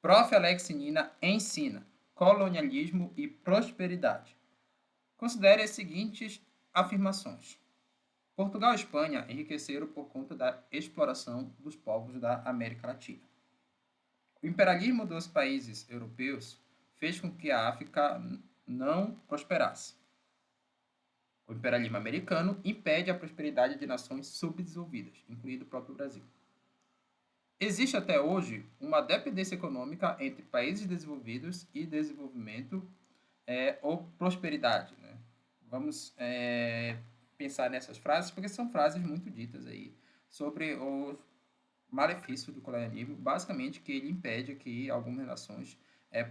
Prof. Alex Nina ensina colonialismo e prosperidade. Considere as seguintes afirmações. Portugal e Espanha enriqueceram por conta da exploração dos povos da América Latina. O imperialismo dos países europeus fez com que a África não prosperasse. O imperialismo americano impede a prosperidade de nações subdesenvolvidas, incluindo o próprio Brasil. Existe até hoje uma dependência econômica entre países desenvolvidos e desenvolvimento ou prosperidade. Né? Vamos pensar nessas frases, porque são frases muito ditas aí sobre os malefícios do colonialismo, basicamente que ele impede que algumas nações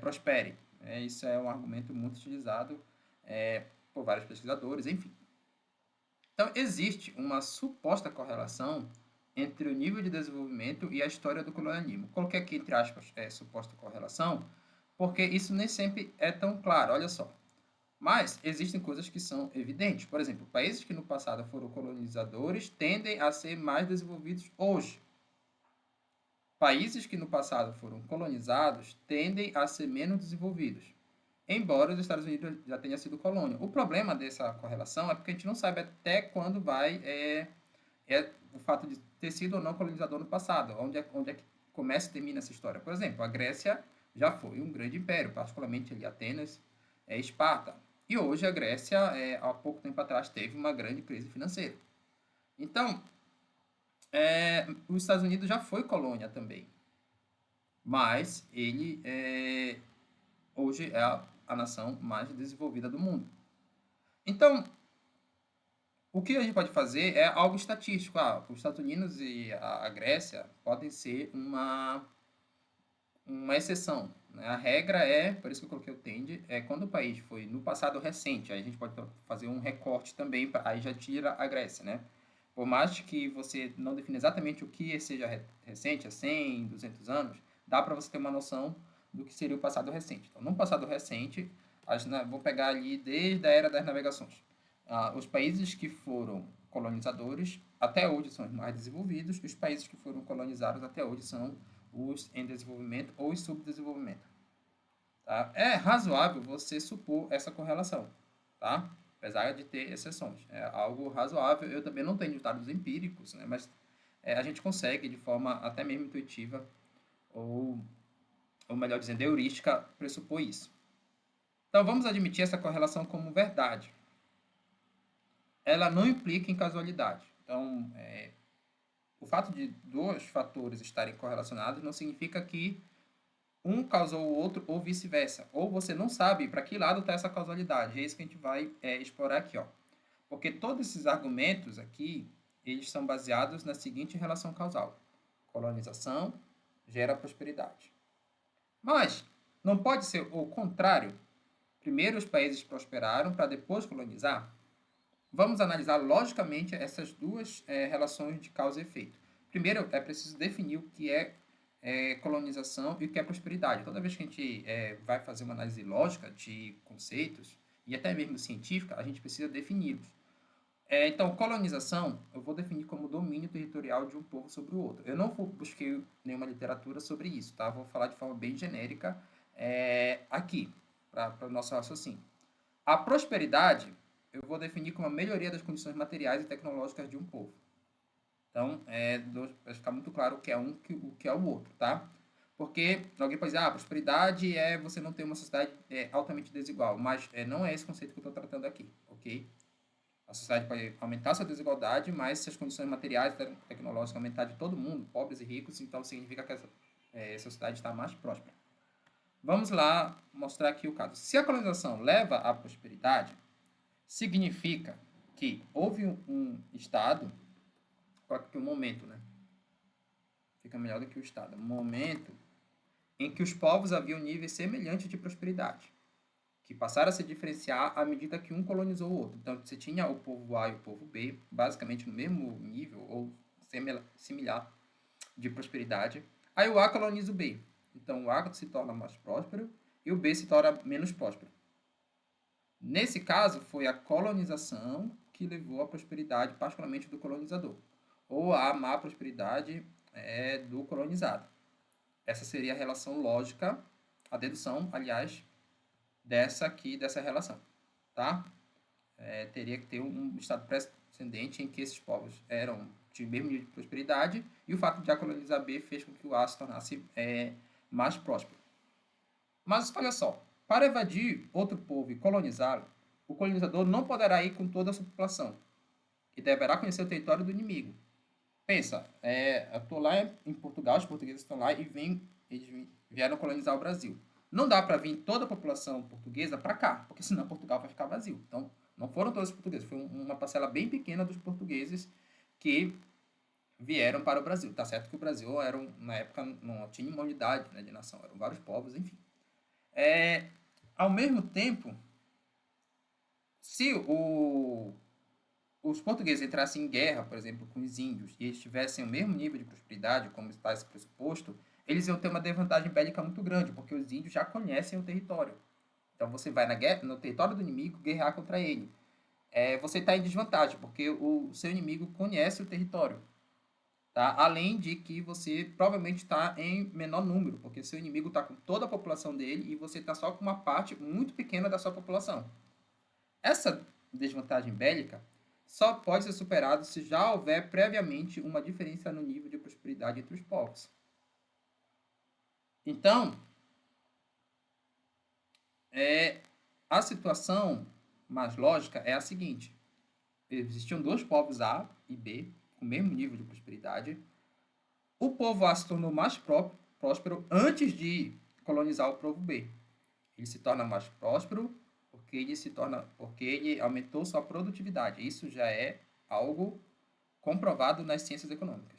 prosperem. Isso é um argumento muito utilizado por vários pesquisadores, enfim. Então, existe uma suposta correlação entre o nível de desenvolvimento e a história do colonialismo. Coloquei aqui, entre aspas, suposta correlação, porque isso nem sempre é tão claro, olha só. Mas existem coisas que são evidentes. Por exemplo, países que no passado foram colonizadores tendem a ser mais desenvolvidos hoje. Países que no passado foram colonizados tendem a ser menos desenvolvidos, embora os Estados Unidos já tenha sido colônia. O problema dessa correlação é porque a gente não sabe até quando vai o fato de ter sido ou não colonizador no passado, onde é que começa e termina essa história. Por exemplo, a Grécia já foi um grande império, particularmente ali Atenas, Esparta. E hoje a Grécia, há pouco tempo atrás, teve uma grande crise financeira. Então, os Estados Unidos já foi colônia também, mas ele hoje é a nação mais desenvolvida do mundo. Então, o que a gente pode fazer é algo estatístico. Os Estados Unidos e a Grécia podem ser uma exceção. Né? A regra por isso que eu coloquei o tende, quando o país foi no passado recente, aí a gente pode fazer um recorte também, aí já tira a Grécia, né? Por mais que você não defina exatamente o que seja recente, 100, 200 anos, dá para você ter uma noção do que seria o passado recente. Então, no passado recente, vou pegar ali desde a era das navegações. Os países que foram colonizadores até hoje são os mais desenvolvidos, e os países que foram colonizados até hoje são os em desenvolvimento ou em subdesenvolvimento. Tá? É razoável você supor essa correlação, tá? Apesar de ter exceções. É algo razoável. Eu também não tenho dados empíricos, né? Mas a gente consegue, de forma até mesmo intuitiva, ou melhor dizendo, heurística, pressupor isso. Então, vamos admitir essa correlação como verdade. Ela não implica em casualidade. Então, o fato de dois fatores estarem correlacionados não significa que um causou o outro ou vice-versa. Ou você não sabe para que lado está essa causalidade. É isso que a gente vai explorar aqui. Ó. Porque todos esses argumentos aqui, eles são baseados na seguinte relação causal. Colonização gera prosperidade. Mas não pode ser o contrário. Primeiro os países prosperaram para depois colonizar? Vamos analisar logicamente essas duas relações de causa e efeito. Primeiro, é preciso definir o que é colonização e o que é prosperidade. Toda vez que a gente vai fazer uma análise lógica de conceitos, e até mesmo científica, a gente precisa defini-los. Então, colonização, eu vou definir como domínio territorial de um povo sobre o outro. Eu não busquei nenhuma literatura sobre isso, tá? Vou falar de forma bem genérica aqui, para o nosso raciocínio. A prosperidade, eu vou definir como a melhoria das condições materiais e tecnológicas de um povo. Então, vai ficar muito claro o que é um e o que é o outro, tá? Porque alguém pode dizer, prosperidade é você não ter uma sociedade altamente desigual, mas não é esse conceito que eu estou tratando aqui, ok? A sociedade pode aumentar sua desigualdade, mas se as condições materiais e tecnológicas aumentar de todo mundo, pobres e ricos, então significa que essa sociedade está mais próspera. Vamos lá mostrar aqui o caso. Se a colonização leva à prosperidade, significa que houve um Estado, coloca aqui um momento, né? Fica melhor do que o Estado. Um momento em que os povos haviam níveis semelhantes de prosperidade, que passaram a se diferenciar à medida que um colonizou o outro. Então, você tinha o povo A e o povo B, basicamente no mesmo nível, ou similar de prosperidade. Aí o A coloniza o B. Então, o A se torna mais próspero e o B se torna menos próspero. Nesse caso, foi a colonização que levou à prosperidade, particularmente do colonizador, ou à má prosperidade do colonizado. Essa seria a relação lógica, a dedução, aliás, dessa relação, tá? Teria que ter um estado precedente em que esses povos tinham o mesmo nível de prosperidade, e o fato de A colonizar B fez com que o A se tornasse mais próspero. Mas olha só, para evadir outro povo e colonizá-lo, o colonizador não poderá ir com toda a sua população, e deverá conhecer o território do inimigo. Pensa, eu estou lá em Portugal, os portugueses estão lá e eles vieram colonizar o Brasil. Não dá para vir toda a população portuguesa para cá, porque senão Portugal vai ficar vazio. Então, não foram todos os portugueses, foi uma parcela bem pequena dos portugueses que vieram para o Brasil. Tá certo que o Brasil na época não tinha uma unidade, né, de nação, eram vários povos, enfim. Ao mesmo tempo, se os portugueses entrassem em guerra, por exemplo, com os índios, e eles tivessem o mesmo nível de prosperidade, como está esse pressuposto, eles iam ter uma desvantagem bélica muito grande, porque os índios já conhecem o território. Então você vai no território do inimigo guerrear contra ele. Você está em desvantagem, porque o seu inimigo conhece o território. Tá? Além de que você provavelmente está em menor número, porque seu inimigo está com toda a população dele e você está só com uma parte muito pequena da sua população. Essa desvantagem bélica só pode ser superada se já houver previamente uma diferença no nível de prosperidade entre os povos. Então, a situação mais lógica é a seguinte: existiam dois povos A e B com o mesmo nível de prosperidade. O povo A se tornou mais próspero antes de colonizar o povo B. Ele se torna mais próspero porque ele aumentou sua produtividade. Isso já é algo comprovado nas ciências econômicas.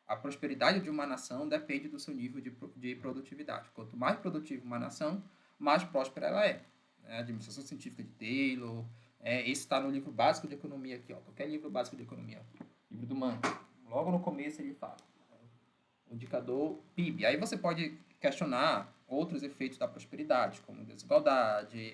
A prosperidade de uma nação depende do seu nível de produtividade. Quanto mais produtiva uma nação, mais próspera ela é. A administração científica de Taylor, esse está no livro básico de economia aqui, ó. Qualquer livro básico de economia, livro do Mann. Logo no começo ele fala o indicador PIB. Aí você pode questionar outros efeitos da prosperidade, como desigualdade,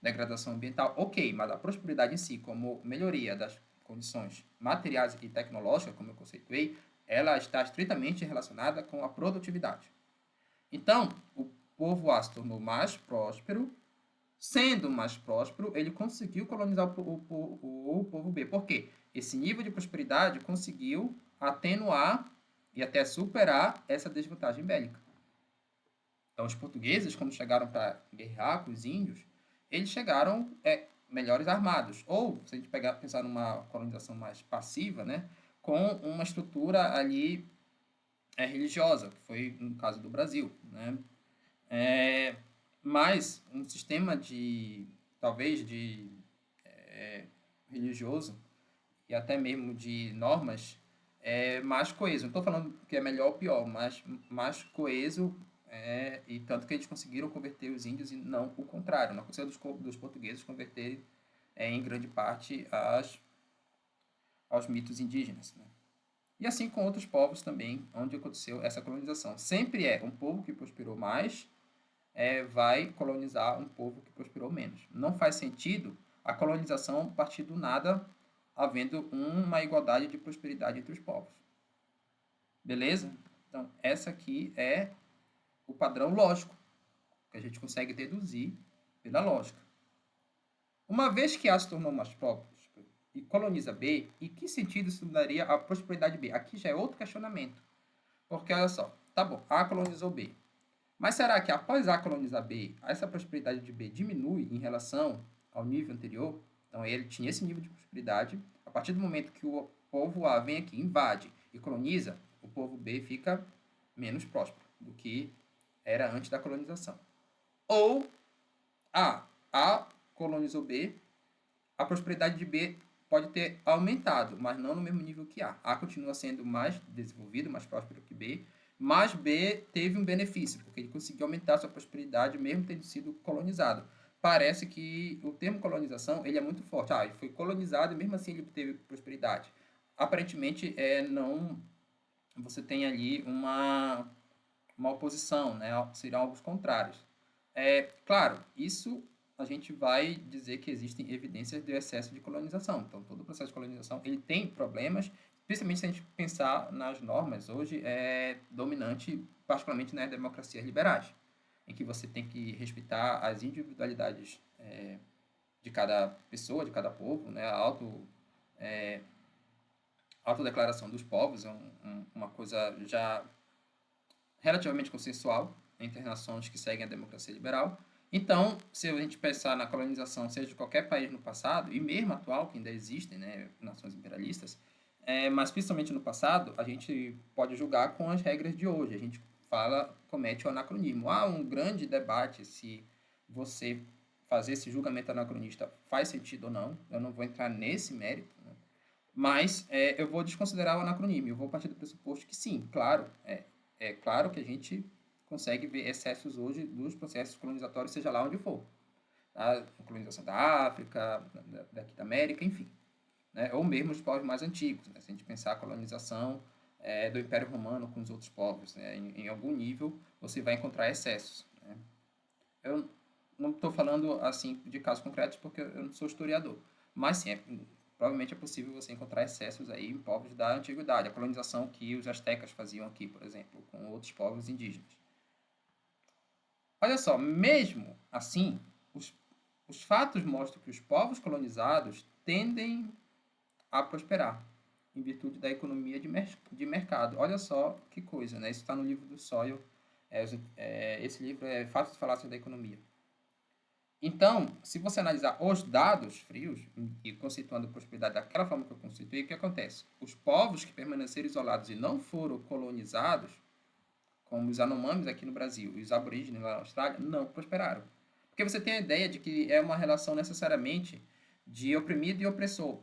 degradação ambiental. Ok, mas a prosperidade em si, como melhoria das condições materiais e tecnológicas, como eu conceituei, ela está estritamente relacionada com a produtividade. Então, o povo A se tornou mais próspero. Sendo mais próspero, ele conseguiu colonizar o povo B. Por quê? Esse nível de prosperidade conseguiu atenuar e até superar essa desvantagem bélica. Então, os portugueses, quando chegaram para guerrear com os índios, eles chegaram melhores armados. Ou, se a gente pensar numa colonização mais passiva, né, com uma estrutura ali religiosa, que foi no caso do Brasil. Né? Mas um sistema talvez religioso e até mesmo de normas mais coeso. Não estou falando que é melhor ou pior, mas mais coeso, e tanto que eles conseguiram converter os índios e não o contrário. Não aconteceu dos portugueses converterem em grande parte aos mitos indígenas. Né? E assim com outros povos também, onde aconteceu essa colonização. Sempre um povo que prosperou mais vai colonizar um povo que prosperou menos. Não faz sentido a colonização partir do nada, havendo uma igualdade de prosperidade entre os povos. Beleza? Então, essa aqui é o padrão lógico, que a gente consegue deduzir pela lógica. Uma vez que A se tornou mais próspero e coloniza B, em que sentido isso daria a prosperidade B? Aqui já é outro questionamento. Porque, olha só, tá bom, A colonizou B. Mas será que após A colonizar B, essa prosperidade de B diminui em relação ao nível anterior? Então, ele tinha esse nível de prosperidade. A partir do momento que o povo A vem aqui, invade e coloniza, o povo B fica menos próspero do que era antes da colonização. Ou A colonizou B, a prosperidade de B pode ter aumentado, mas não no mesmo nível que A. A continua sendo mais desenvolvido, mais próspero que B, mas B teve um benefício, porque ele conseguiu aumentar sua prosperidade mesmo tendo sido colonizado. Parece que o termo colonização ele é muito forte. Ele foi colonizado e mesmo assim ele teve prosperidade. Aparentemente, não, você tem ali uma oposição, né? Seriam algo contrários. Claro, isso a gente vai dizer que existem evidências do excesso de colonização. Então, todo o processo de colonização ele tem problemas, principalmente se a gente pensar nas normas, hoje é dominante, particularmente nas democracias liberais, em que você tem que respeitar as individualidades de cada pessoa, de cada povo, né? A autodeclaração dos povos é uma coisa já relativamente consensual entre as nações que seguem a democracia liberal. Então, se a gente pensar na colonização, seja de qualquer país no passado, e mesmo atual, que ainda existem, né, nações imperialistas, mas principalmente no passado, a gente pode julgar com as regras de hoje. A gente comete o anacronismo. Há um grande debate se você fazer esse julgamento anacronista faz sentido ou não. Eu não vou entrar nesse mérito, né? Mas eu vou desconsiderar o anacronismo. Eu vou partir do pressuposto que sim, claro, é claro que a gente consegue ver excessos hoje dos processos colonizatórios, seja lá onde for. A colonização da África, daqui da América, enfim. Né? Ou mesmo os povos mais antigos. Né? Se a gente pensar a colonização do Império Romano com os outros povos, né? Em algum nível você vai encontrar excessos. Né? Eu não estou falando assim de casos concretos porque eu não sou historiador, mas sim, provavelmente é possível você encontrar excessos aí em povos da antiguidade, a colonização que os astecas faziam aqui, por exemplo, com outros povos indígenas. Olha só, mesmo assim, os fatos mostram que os povos colonizados tendem a prosperar em virtude da economia de mercado. Olha só que coisa, né? Isso está no livro do Sawyer. Esse livro é Fatos e Falácias da Economia. Então, se você analisar os dados frios e conceituando a prosperidade daquela forma que eu conceituei, o que acontece? Os povos que permaneceram isolados e não foram colonizados, como os Anomamis aqui no Brasil e os aborígenes lá na Austrália, não prosperaram. Porque você tem a ideia de que é uma relação necessariamente de oprimido e opressor.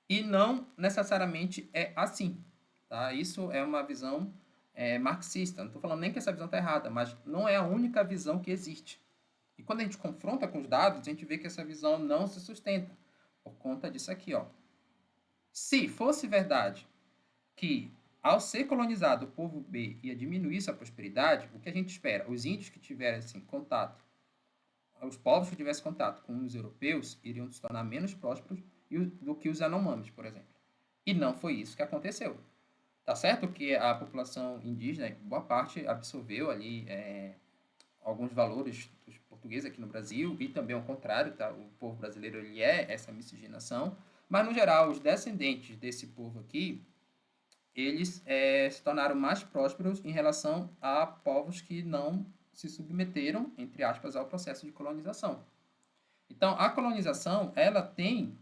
E não necessariamente é assim. Tá? Isso é uma visão marxista. Não estou falando nem que essa visão está errada, mas não é a única visão que existe. E quando a gente confronta com os dados, a gente vê que essa visão não se sustenta por conta disso aqui, ó. Se fosse verdade que ao ser colonizado o povo B ia diminuir sua prosperidade, o que a gente espera? Os índios que tivessem contato, os povos que tivessem contato com os europeus iriam se tornar menos prósperos do que os Yanomamis, por exemplo. E não foi isso que aconteceu. Tá certo que a população indígena, boa parte, absorveu ali alguns valores dos portugueses aqui no Brasil e também ao contrário, tá? O povo brasileiro ele é essa miscigenação, mas no geral os descendentes desse povo aqui eles se tornaram mais prósperos em relação a povos que não se submeteram, entre aspas, ao processo de colonização. Então, a colonização, ela tem,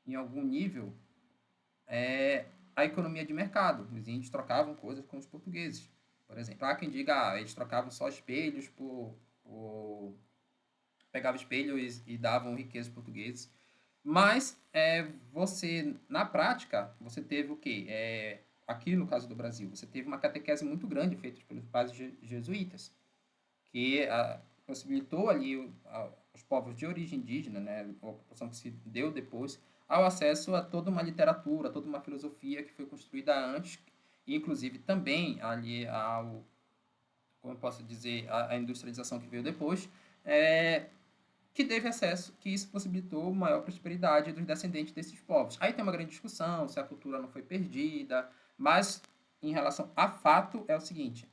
em algum nível, a economia de mercado. Os índios trocavam coisas com os portugueses. Por exemplo, há quem diga, eles trocavam só espelhos pegavam espelhos e davam riquezas portugueses. Mas você, na prática, você teve o quê? Aqui no caso do Brasil, você teve uma catequese muito grande feita pelos padres jesuítas, que possibilitou ali os povos de origem indígena, né, a população que se deu depois, ao acesso a toda uma literatura, toda uma filosofia que foi construída antes, e inclusive também ali como eu posso dizer, a industrialização que veio depois, que teve acesso, que isso possibilitou maior prosperidade dos descendentes desses povos. Aí tem uma grande discussão se a cultura não foi perdida, mas em relação a fato é o seguinte,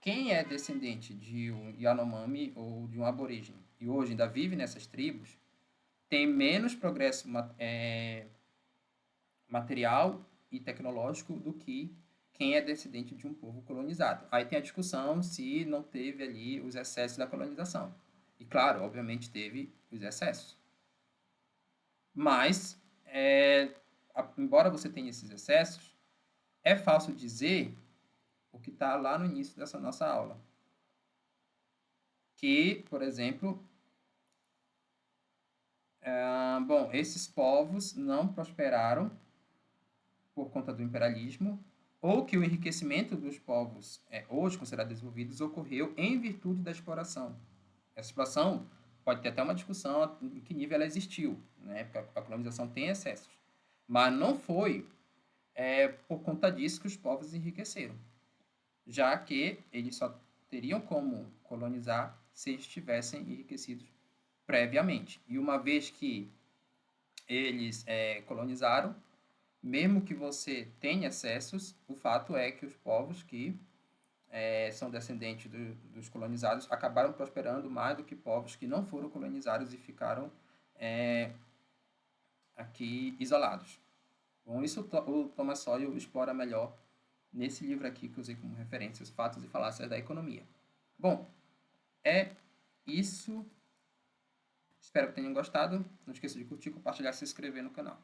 quem é descendente de um Yanomami ou de um aborígene e hoje ainda vive nessas tribos, tem menos progresso material e tecnológico do que quem é descendente de um povo colonizado. Aí tem a discussão se não teve ali os excessos da colonização. E claro, obviamente teve os excessos. Mas, embora você tenha esses excessos, é falso dizer o que está lá no início dessa nossa aula. Que, por exemplo, esses povos não prosperaram por conta do imperialismo, ou que o enriquecimento dos povos hoje considerados desenvolvidos ocorreu em virtude da exploração. Essa exploração pode ter até uma discussão em que nível ela existiu, né? Porque a colonização tem excessos. Mas não foi por conta disso que os povos enriqueceram, já que eles só teriam como colonizar se eles estivessem enriquecidos previamente. E uma vez que eles colonizaram, mesmo que você tenha excessos, o fato é que os povos que são descendentes dos colonizados acabaram prosperando mais do que povos que não foram colonizados e ficaram aqui isolados. Bom, isso o Thomas Sowell explora melhor nesse livro aqui que eu usei como referência, Os Fatos e Falácias da Economia. Bom, é isso. Espero que tenham gostado. Não esqueça de curtir, compartilhar e se inscrever no canal.